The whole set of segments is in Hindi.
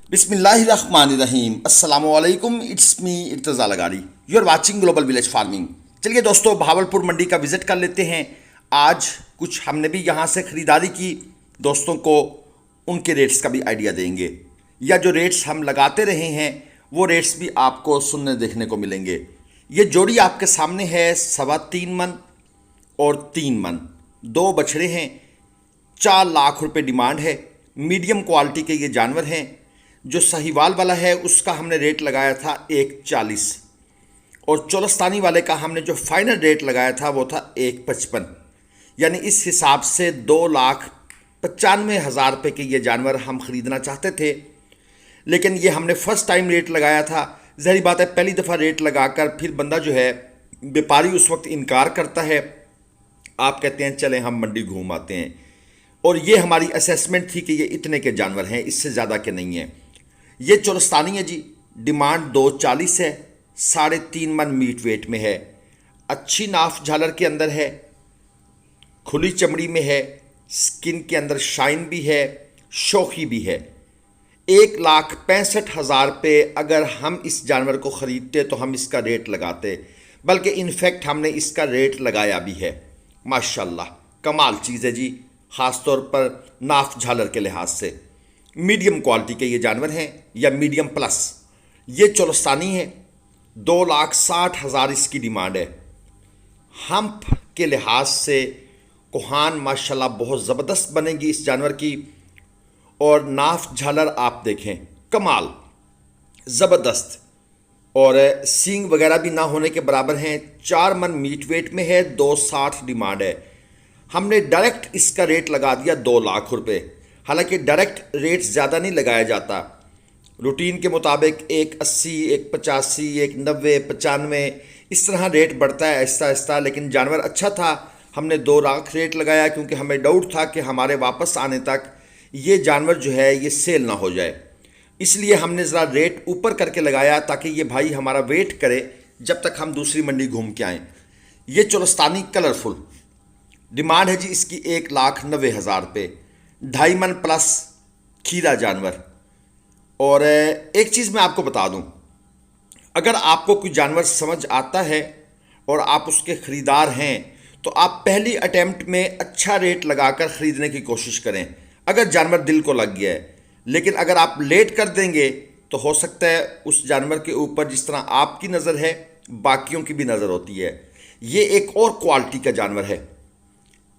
बिस्मिल्लाहिर्रहमानिर्रहीम अस्सलामुअलैकुम। It's me Irtaza Lagari. You are watching global village farming. चलिए दोस्तों, भावलपुर मंडी का विज़िट कर लेते हैं। आज कुछ हमने भी यहाँ से ख़रीदारी की, दोस्तों को उनके रेट्स का भी आइडिया देंगे, या जो रेट्स हम लगाते रहे हैं वो रेट्स भी आपको सुनने देखने को मिलेंगे। ये जोड़ी आपके सामने है 3.25 मन और 3 मन, दो बछड़े हैं। 4 लाख रुपए डिमांड है। मीडियम क्वालिटी के ये जानवर हैं। जो साहिवाल वाला है उसका हमने रेट लगाया था 1.40, और चोलस्तानी वाले का हमने जो फाइनल रेट लगाया था वो था 1.55। यानी इस हिसाब से 2,95,000 रुपये के ये जानवर हम ख़रीदना चाहते थे, लेकिन ये हमने फर्स्ट टाइम रेट लगाया था। ज़ाहिर बात है, पहली दफ़ा रेट लगाकर फिर बंदा जो है व्यापारी उस वक्त इनकार करता है। आप कहते हैं चलें हम मंडी घूम आते हैं, और ये हमारी असेसमेंट थी कि ये इतने के जानवर हैं, इससे ज़्यादा के नहीं हैं। ये चोलस्तानी है जी, डिमांड 2.40 है। 3.5 मन मीट वेट में है। अच्छी नाफ झालर के अंदर है, खुली चमड़ी में है, स्किन के अंदर शाइन भी है, शौकी भी है। 1,65,000 रुपये अगर हम इस जानवर को ख़रीदते तो हम इसका रेट लगाते, बल्कि इनफैक्ट हमने इसका रेट लगाया भी है। माशाल्लाह कमाल चीज़ है जी, ख़ास तौर पर नाफ झालर के लिहाज से। मीडियम क्वालिटी के ये जानवर हैं, या मीडियम प्लस। ये चोलस्तानी है। 2,60,000 इसकी डिमांड है। हम्प के लिहाज से कोहान माशाल्लाह बहुत ज़बरदस्त बनेगी इस जानवर की, और नाफ झालर आप देखें कमाल ज़बरदस्त, और सींग वगैरह भी ना होने के बराबर हैं। 4 मन मीट वेट में है। 2.60 डिमांड है। हमने डायरेक्ट इसका रेट लगा दिया 2 लाख रुपए। हालांकि डायरेक्ट रेट ज़्यादा नहीं लगाया जाता, रूटीन के मुताबिक 1.80, 1.85, 1.90, 95 इस तरह रेट बढ़ता है आहिस्ता आहिस्ता। लेकिन जानवर अच्छा था, हमने 2 लाख रेट लगाया, क्योंकि हमें डाउट था कि हमारे वापस आने तक ये जानवर जो है ये सेल ना हो जाए। इसलिए हमने ज़रा रेट ऊपर करके लगाया, ताकि ये भाई हमारा वेट करे जब तक हम दूसरी मंडी घूम के आएँ। ये चोलस्तानी कलरफुल, डिमांड है जी इसकी 1,90,000 रुपये। 2.5 मन प्लस खीरा जानवर। और एक चीज़ मैं आपको बता दूं, अगर आपको कोई जानवर समझ आता है और आप उसके ख़रीदार हैं, तो आप पहली अटेम्प्ट में अच्छा रेट लगाकर ख़रीदने की कोशिश करें, अगर जानवर दिल को लग गया है। लेकिन अगर आप लेट कर देंगे तो हो सकता है उस जानवर के ऊपर जिस तरह आपकी नज़र है बाकियों की भी नज़र होती है। ये एक और क्वालिटी का जानवर है।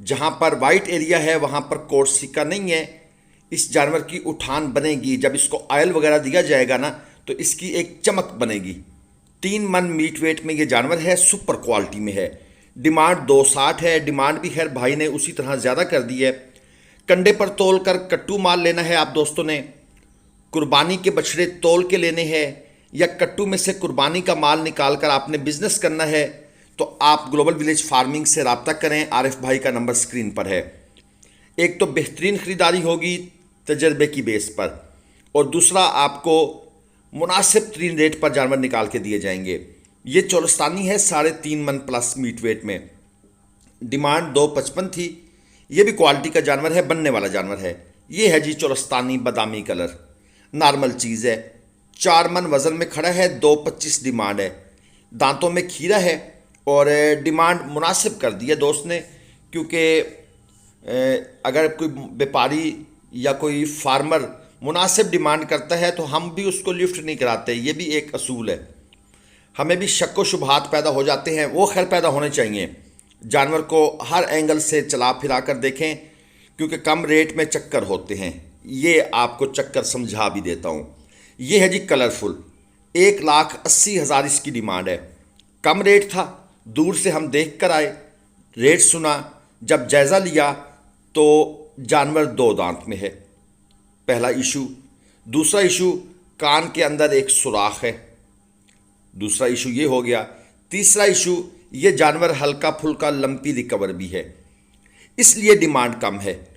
जहाँ पर वाइट एरिया है वहाँ पर कोर्सिका नहीं है। इस जानवर की उठान बनेगी, जब इसको ऑयल वगैरह दिया जाएगा ना तो इसकी एक चमक बनेगी। 3 मन मीट वेट में ये जानवर है, सुपर क्वालिटी में है। डिमांड 2.60 है। डिमांड भी खैर भाई ने उसी तरह ज़्यादा कर दी है। कंडे पर तोल कर कट्टू माल लेना है आप दोस्तों ने, कुर्बानी के बछड़े तोल के लेने हैं, या कट्टू में से कुर्बानी का माल निकाल कर आपने बिजनेस करना है, तो आप ग्लोबल विलेज फार्मिंग से रब्ता करें। आरिफ भाई का नंबर स्क्रीन पर है। एक तो बेहतरीन ख़रीदारी होगी तजर्बे की बेस पर, और दूसरा आपको मुनासिब तरीन रेट पर जानवर निकाल के दिए जाएंगे। ये चोलस्तानी है 3.5 मन प्लस मीट वेट में। डिमांड 2.55 थी। ये भी क्वालिटी का जानवर है, बनने वाला जानवर है। ये है जी चोलस्तानी बादामी कलर, नॉर्मल चीज़ है। 4 मन वज़न में खड़ा है। 2.25 डिमांड है। दांतों में खीरा है, और डिमांड मुनासिब कर दी है दोस्त ने, क्योंकि अगर कोई व्यापारी या कोई फार्मर मुनासिब डिमांड करता है तो हम भी उसको लिफ्ट नहीं कराते। ये भी एक असूल है। हमें भी शक व शुबहात पैदा हो जाते हैं, वो खैर पैदा होने चाहिए। जानवर को हर एंगल से चला फिरा कर देखें, क्योंकि कम रेट में चक्कर होते हैं। ये आपको चक्कर समझा भी देता हूँ। ये है जी कलरफुल, 1,80,000 इसकी डिमांड है। कम रेट था, दूर से हम देख कर आए, रेट सुना, जब जायज़ा लिया तो जानवर 2 दांत में है, पहला इशू। दूसरा इशू, कान के अंदर एक सुराख है, दूसरा इशू ये हो गया। तीसरा इशू, ये जानवर हल्का फुल्का लंपी रिकवर भी है, इसलिए डिमांड कम है।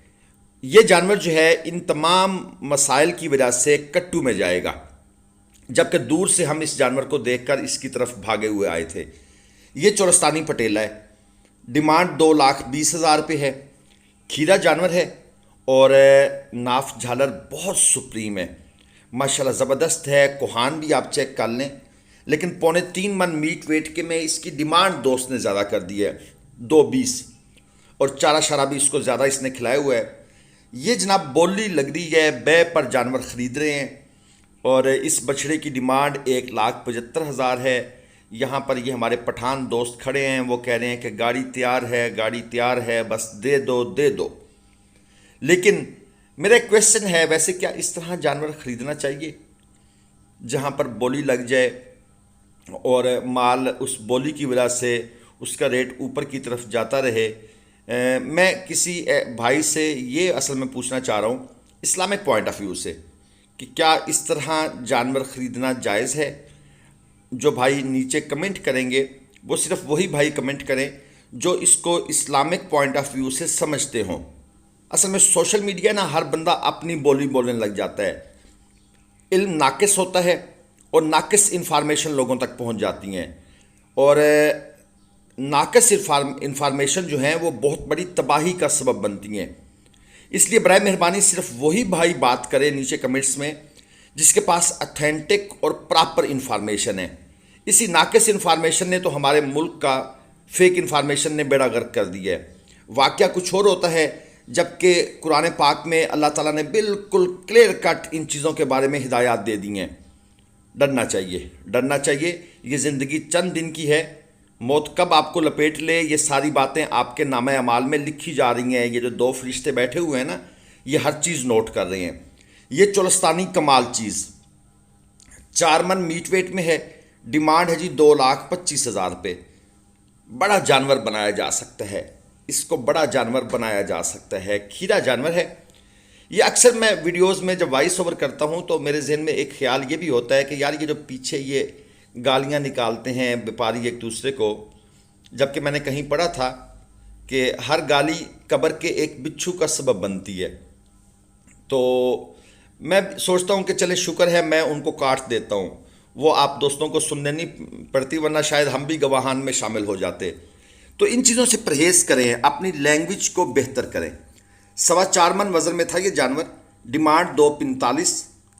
ये जानवर जो है इन तमाम मसाइल की वजह से कट्टू में जाएगा, जबकि दूर से हम इस जानवर को देखकर इसकी तरफ भागे हुए आए थे। ये चोलस्तानी पटेला है। डिमांड 2,20,000 रुपये है। खीरा जानवर है, और नाफ झालर बहुत सुप्रीम है। माशाल्लाह ज़बरदस्त है। कोहान भी आप चेक कर लें, लेकिन 3.25 मन मीट वेट के में इसकी डिमांड दोस्त ने ज़्यादा कर दी है, 2.20, और चारा शारा भी इसको ज़्यादा इसने खिलाया हुआ है। ये जनाब बोली लग रही है, बै पर जानवर ख़रीद रहे हैं, और इस बछड़े की डिमांड 1,75,000 है। यहाँ पर ये हमारे पठान दोस्त खड़े हैं, वो कह रहे हैं कि गाड़ी तैयार है, गाड़ी तैयार है, बस दे दो दे दो। लेकिन मेरा एक क्वेश्चन है, वैसे क्या इस तरह जानवर ख़रीदना चाहिए जहाँ पर बोली लग जाए और माल उस बोली की वजह से उसका रेट ऊपर की तरफ जाता रहे? मैं किसी भाई से ये असल में पूछना चाह रहा हूँ इस्लामिक पॉइंट ऑफ व्यू से कि क्या इस तरह जानवर ख़रीदना जायज़ है? जो भाई नीचे कमेंट करेंगे वो सिर्फ वही भाई कमेंट करें जो इसको इस्लामिक पॉइंट ऑफ व्यू से समझते हों। असल में सोशल मीडिया ना, हर बंदा अपनी बोली बोलने लग जाता है, इल्म नाकिस होता है और नाकिस इंफॉर्मेशन लोगों तक पहुंच जाती हैं, और नाकिस इंफॉर्मेशन जो हैं वो बहुत बड़ी तबाही का सबब बनती हैं। इसलिए बराए मेहरबानी सिर्फ वही भाई बात करें नीचे कमेंट्स में जिसके पास अथेंटिक और प्रॉपर इंफॉर्मेशन है। इसी नाकिस इंफॉर्मेशन ने तो हमारे मुल्क का, फेक इंफॉर्मेशन ने बेड़ा गर्क कर दिया है। वाक़या कुछ और होता है, जबकि कुरान पाक में अल्लाह ताला ने बिल्कुल क्लियर कट इन चीज़ों के बारे में हिदायत दे दी हैं। डरना चाहिए, डरना चाहिए। ये ज़िंदगी चंद दिन की है, मौत कब आपको लपेट ले, ये सारी बातें आपके नामे अमाल में लिखी जा रही हैं। ये जो 2 फरिश्ते बैठे हुए हैं ना, ये हर चीज़ नोट कर रहे हैं। ये चोलस्तानी कमाल चीज़ 4 मन मीट वेट में है, डिमांड है जी 2,25,000 रुपये। बड़ा जानवर बनाया जा सकता है इसको, बड़ा जानवर बनाया जा सकता है। खीरा जानवर है ये। अक्सर मैं वीडियोस में जब वॉइस ओवर करता हूँ तो मेरे जहन में एक ख्याल ये भी होता है कि यार ये जो पीछे ये गालियाँ निकालते हैं व्यापारी एक दूसरे को, जबकि मैंने कहीं पढ़ा था कि हर गाली कब्र के एक बिच्छू का सबब बनती है। तो मैं सोचता हूँ कि चले शुक्र है मैं उनको काट देता हूँ, वो आप दोस्तों को सुनने नहीं पड़ती, वरना शायद हम भी गवाहान में शामिल हो जाते। तो इन चीज़ों से परहेज़ करें, अपनी लैंग्वेज को बेहतर करें। 4.25 मन वज़न में था ये जानवर, डिमांड 2,45।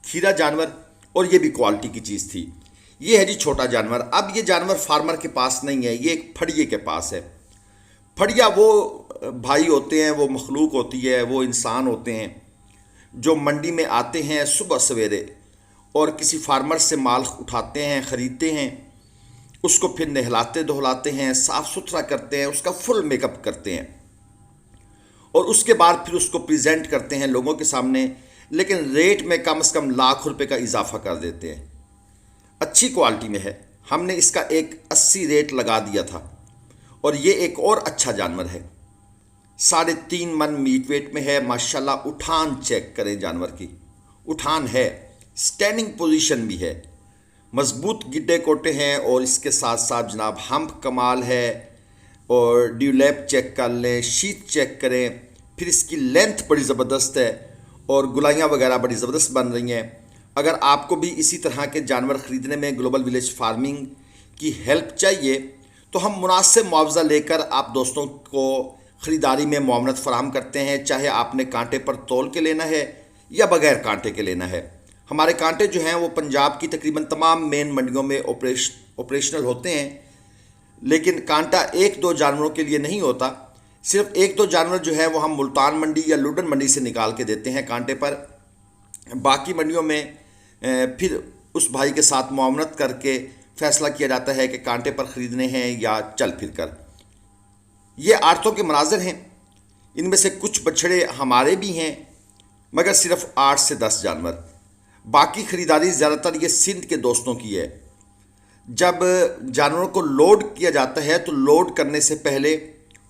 खीरा जानवर, और ये भी क्वालिटी की चीज़ थी। ये है जी छोटा जानवर। अब ये जानवर फार्मर के पास नहीं है, ये एक फड़िए के पास है। फड़िया वो भाई होते हैं, वो मखलूक होती है, वो इंसान होते हैं जो मंडी में आते हैं सुबह सवेरे और किसी फार्मर से माल उठाते हैं, ख़रीदते हैं, उसको फिर नहलाते धुलाते हैं, साफ़ सुथरा करते हैं, उसका फुल मेकअप करते हैं और उसके बाद फिर उसको प्रेजेंट करते हैं लोगों के सामने, लेकिन रेट में कम से कम लाख रुपए का इजाफा कर देते हैं। अच्छी क्वालिटी में है, हमने इसका एक 80 रेट लगा दिया था। और ये एक और अच्छा जानवर है, 3.5 मन मीट वेट में है। माशाल्लाह उठान चेक करें जानवर की, उठान है, स्टैंडिंग पोजीशन भी है, मजबूत गिड्डे कोटे हैं, और इसके साथ साथ जनाब हम्प कमाल है। और ड्यूलैप चेक कर लें, शीत चेक करें, फिर इसकी लेंथ बड़ी ज़बरदस्त है और गुलाइयाँ वगैरह बड़ी ज़बरदस्त बन रही हैं। अगर आपको भी इसी तरह के जानवर ख़रीदने में ग्लोबल विलेज फार्मिंग की हेल्प चाहिए तो हम मुनासिब मुआवजा लेकर आप दोस्तों को ख़रीदारी में मुआवनत फराहम करते हैं, चाहे आपने कांटे पर तोल के लेना है या बग़ैर कांटे के लेना है। हमारे कांटे जो हैं वो पंजाब की तकरीबन तमाम मेन मंडियों में ऑपरेशनल होते हैं, लेकिन कांटा 1-2 जानवरों के लिए नहीं होता। सिर्फ 1-2 जानवर जो है वो हम मुल्तान मंडी या लुडन मंडी से निकाल के देते हैं कांटे पर। बाकी मंडियों में फिर उस भाई के साथ मुआवनत करके फ़ैसला किया जाता है कि कांटे पर ख़रीदने हैं या चल फिर कर। ये आड़तों के मनाज़र हैं, इनमें से कुछ बछड़े हमारे भी हैं, मगर सिर्फ 8 से 10 जानवर। बाकी ख़रीदारी ज़्यादातर ये सिंध के दोस्तों की है। जब जानवरों को लोड किया जाता है तो लोड करने से पहले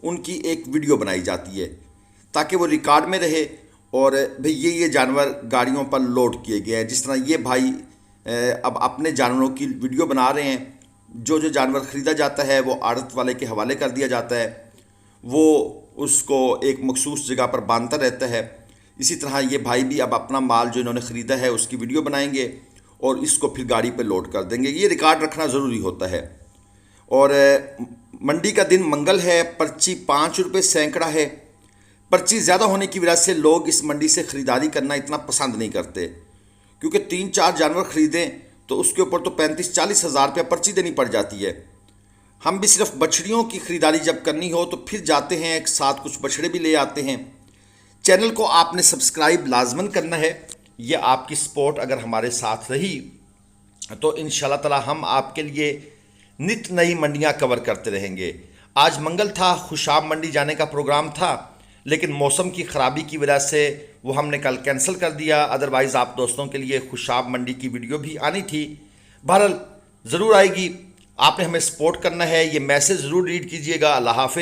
उनकी एक वीडियो बनाई जाती है ताकि वो रिकॉर्ड में रहे और भाई ये जानवर गाड़ियों पर लोड किए गए हैं। जिस तरह ये भाई अब अपने जानवरों की वीडियो बना रहे हैं, जो जो जानवर ख़रीदा जाता है वो आड़त वाले के हवाले कर दिया जाता है, वो उसको एक मखसूस जगह पर बांधता रहता है। इसी तरह ये भाई भी अब अपना माल जो इन्होंने ख़रीदा है उसकी वीडियो बनाएंगे और इसको फिर गाड़ी पे लोड कर देंगे। ये रिकॉर्ड रखना ज़रूरी होता है। और मंडी का दिन मंगल है, पर्ची 5 रुपये सैकड़ा है। पर्ची ज़्यादा होने की वजह से लोग इस मंडी से ख़रीदारी करना इतना पसंद नहीं करते, क्योंकि 3-4 जानवर ख़रीदें तो उसके ऊपर तो 35-40 हज़ार रुपया पर्ची देनी पड़ जाती है। हम भी सिर्फ बछड़ियों की ख़रीदारी जब करनी हो तो फिर जाते हैं, एक साथ कुछ बछड़े भी ले आते हैं। चैनल को आपने सब्सक्राइब लाजमन करना है। ये आपकी सपोर्ट अगर हमारे साथ रही तो इंशाल्लाह ताला हम आपके लिए नित नई मंडियां कवर करते रहेंगे। आज मंगल था, खुशाब मंडी जाने का प्रोग्राम था, लेकिन मौसम की ख़राबी की वजह से वो हमने कल कैंसिल कर दिया। अदरवाइज़ आप दोस्तों के लिए खुशाब मंडी की वीडियो भी आनी थी। बहरहाल ज़रूर आएगी। आपने हमें सपोर्ट करना है, ये मैसेज ज़रूर रीड कीजिएगा। अल्लाह हाफ़िज़।